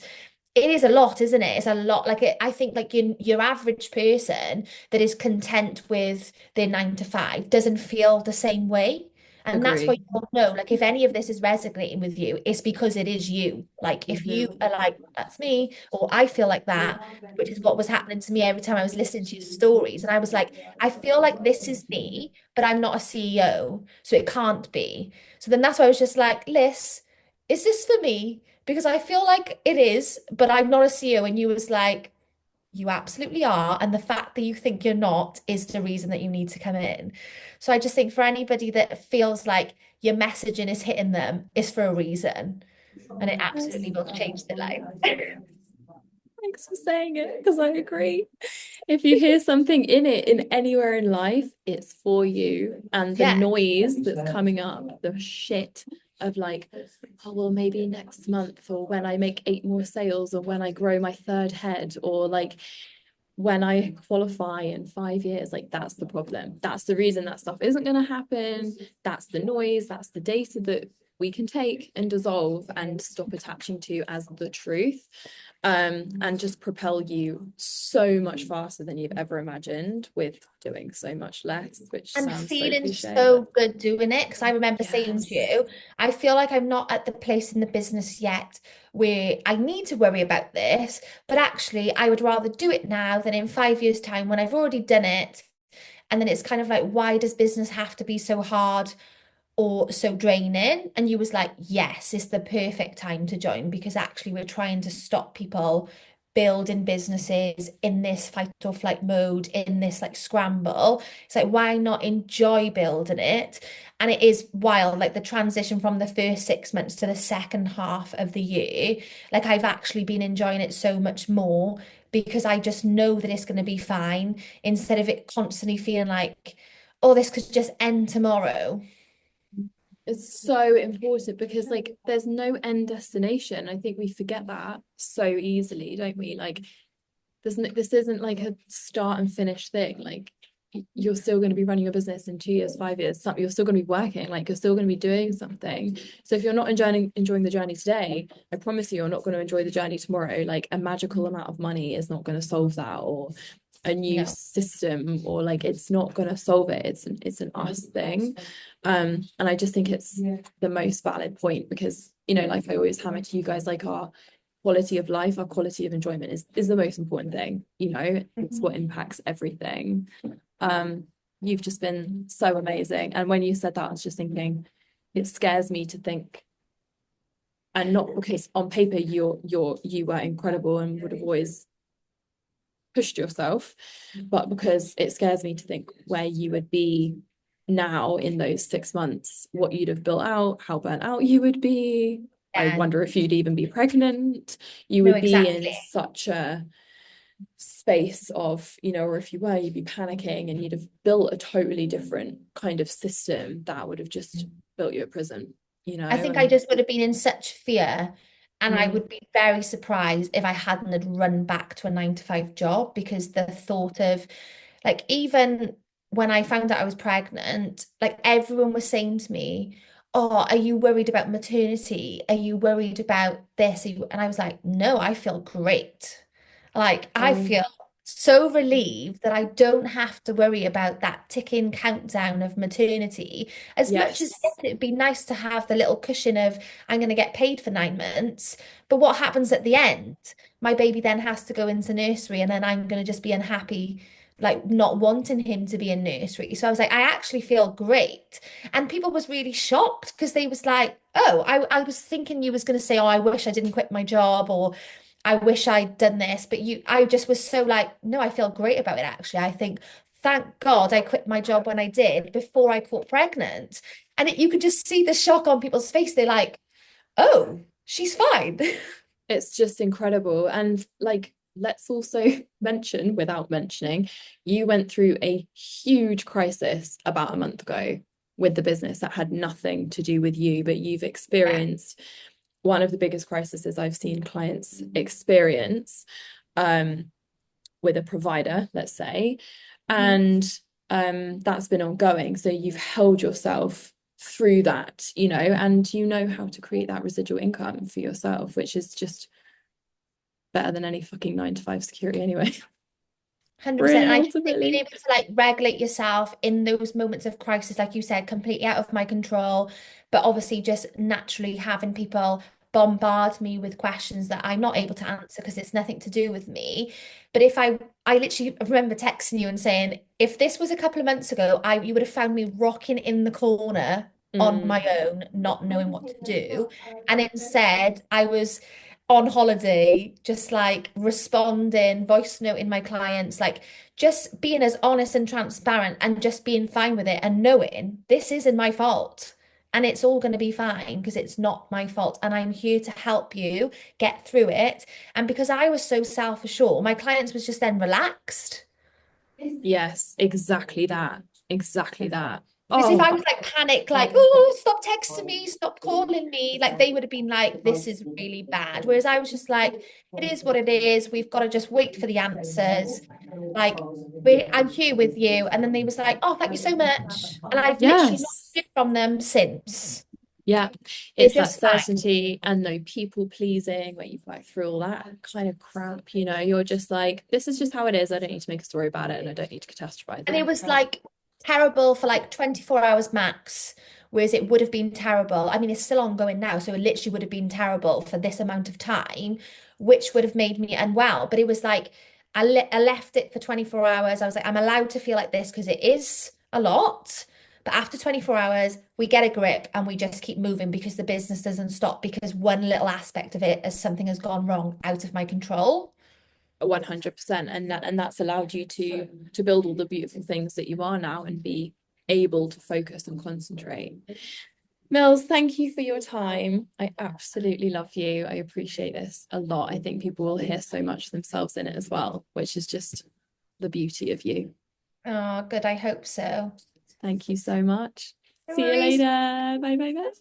it is a lot, isn't it? It's a lot. Like I think like your average person that is content with their 9 to 5 doesn't feel the same way. And that's why Agree. you'll know, like if any of this is resonating with you, it's because it is you. Like if you Mhm. are like, that's me, or I feel like that, which is what was happening to me every time I was listening to your stories. And I was like, I feel like this is me, but I'm not a CEO, so it can't be. So then that's why I was just like, Liz, is this for me? Because I feel like it is, but I'm not a CEO. And you was like, you absolutely are. And the fact that you think you're not is the reason that you need to come in. So I just think for anybody that feels like your messaging is hitting them is for a reason. And it Yes. absolutely will change their life. Thanks for saying it because I agree. If you hear something in it in anywhere in life, it's for you. And the Yeah. noise that's coming up, the shit of like, oh, well, maybe next month, or when I make 8 more sales, or when I grow my third head, or like when I qualify in 5 years, like that's the problem. That's the reason that stuff isn't going to happen. That's the noise. That's the data that we can take and dissolve and stop attaching to as the truth, and just propel you so much faster than you've ever imagined with doing so much less, which And sounds so feeling cliche, but so good doing it. Because I remember saying to yes. you, I feel like I'm not at the place in the business yet where I need to worry about this, but actually, I would rather do it now than in 5 years' time when I've already done it. And then it's kind of like, why does business have to be so hard or so draining? And you was like, yes, it's the perfect time to join because actually we're trying to stop people building businesses in this fight or flight mode, in this like scramble. It's like, why not enjoy building it? And it is wild, like the transition from the first 6 months to the second half of the year. Like I've actually been enjoying it so much more because I just know that it's going to be fine instead of it constantly feeling like, oh, this could just end tomorrow. It's so important because like there's no end destination. I think we forget that so easily, don't we? Like there's no, this isn't like a start and finish thing. Like you're still going to be running your business in 2 years, 5 years, something you're still going to be working, like you're still going to be doing something. So if you're not enjoying the journey today, I promise you you're not going to enjoy the journey tomorrow. Like a magical amount of money is not going to solve that, or a new No. system, or like it's not going to solve it. It's an us thing. And I just think it's the most valid point because, you know, like I always hammer to you guys, like our quality of life, our quality of enjoyment is the most important thing. You know, it's what impacts everything. Um, you've just been so amazing. And when you said that, I was just thinking, it scares me to think, and not because on paper you were incredible and would have always pushed yourself, but because it scares me to think where you would be now in those 6 months, what you'd have built out, how burnt out you would be. I Yeah. wonder if you'd even be pregnant. You No, would be in exactly. such a space of, you know, or if you were, you'd be panicking and you'd have built a totally different kind of system that would have just built you a prison, you know, I think I and just would have been in such fear, and I mm, would be very surprised if I hadn't had run back to a 9 to 5 job because the thought of like even when I found out I was pregnant, like everyone was saying to me, "Oh, are you worried about maternity? Are you worried about this?" And I was like, "No, I feel great. Like I oh feel so relieved that I don't have to worry about that ticking countdown of maternity. As much as yes, yes, it'd be nice to have the little cushion of I'm going to get paid for 9 months, but what happens at the end? My baby then has to go into nursery, and then I'm going to just be unhappy, like not wanting him to be in nursery. So I was like, I actually feel great. And people was really shocked because they was like, oh, I was thinking you was going to say, oh, I wish I didn't quit my job, or I wish I'd done this, but I just was so like, no, I feel great about it actually. I think, thank God I quit my job when I did before I got pregnant. And you could just see the shock on people's face. They're like, oh, she's fine. it's just incredible. And like, let's also mention, without mentioning, you went through a huge crisis about a month ago with the business that had nothing to do with you, but you've Yeah. experienced one of the biggest crises I've seen clients experience, um, with a provider, let's say. Mhm. And that's been ongoing. So you've held yourself through that, you know, and you know how to create that residual income for yourself, which is just better than any fucking 9 to 5 security anyway. 100%. Really, And I just think being ultimately. able to like regulate yourself in those moments of crisis, like you said, completely out of my control, but obviously just naturally having people bombard me with questions that I'm not able to answer because it's nothing to do with me. But if I literally remember texting you and saying, if this was a couple of months ago, you would have found me rocking in the corner on Mm. my own, not knowing what to do. And instead, I was on holiday, just like responding, voice noting my clients, like just being as honest and transparent and just being fine with it and knowing this isn't my fault. And it's all going to be fine because it's not my fault. And I'm here to help you get through it. And because I was so self-assured, my clients was just then relaxed. Yes, exactly that. Exactly that. Because if Oh, I was like panic, like, oh, stop texting me, stop calling me, like they would have been like, this is really bad. Whereas I was just like, it is what it is. We've got to just wait for the answers. Like, I'm here with you. And then they was like, oh, thank you so much. And I've literally not yes. heard from them since. Yeah, You're it's that just fine. certainty and no people pleasing where you've worked through all that kind of crap, you know, you're just like, this is just how it is. I don't need to make a story about it and I don't need to catastrophize And it it. was like terrible for like 24 hours max, whereas it would have been terrible. I mean, it's still ongoing now, so it literally would have been terrible for this amount of time, which would have made me unwell. But it was like I left it for 24 hours. I was like, I'm allowed to feel like this because it is a lot. But after 24 hours, we get a grip and we just keep moving because the business doesn't stop because one little aspect of it as something has gone wrong out of my control. 100%, and that's allowed you to build all the beautiful things that you are now and be able to focus and concentrate. Mills, thank you for your time. I absolutely love you. I appreciate this a lot. I think people will hear so much themselves in it as well, which is just the beauty of you. Oh, good. I hope so. Thank you so much. No See you worries. later. Bye bye bye.